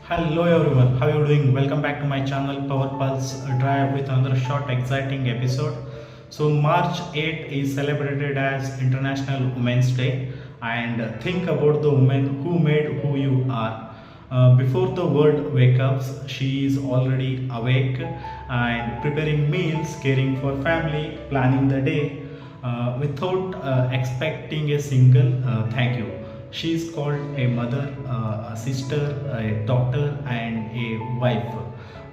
Hello everyone, how are you doing? Welcome back to my channel Power Pulse Drive with another short exciting episode. So March 8 is celebrated as International Women's Day, and think about the woman who made who you are. Before the world wakes up, she is already awake and preparing meals, caring for family, planning the day without expecting a single thank you. She is called a mother, a sister, a daughter, and a wife.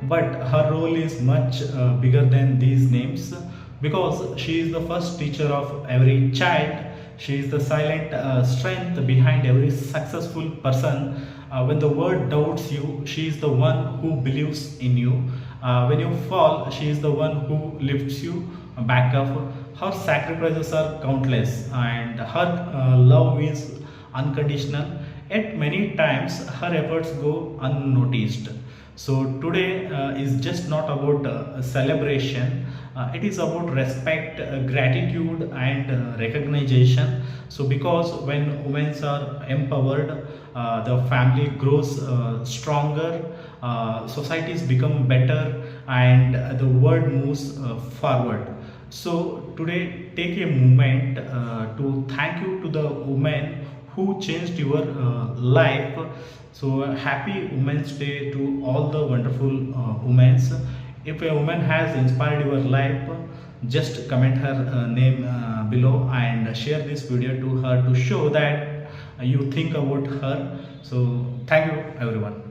But her role is much bigger than these names because she is the first teacher of every child. She is the silent strength behind every successful person. When the world doubts you, she is the one who believes in you. When you fall, she is the one who lifts you back up. Her sacrifices are countless, and her love is unconditional, yet many times her efforts go unnoticed. So today is just not about celebration, it is about respect, gratitude, and recognition. So because when women are empowered, the family grows stronger, societies become better, and the world moves forward. So today take a moment to thank you to the women who changed your life. So happy Women's Day to all the wonderful women. If a woman has inspired your life, just comment her name below and share this video to her to show that you think about her. So thank you everyone.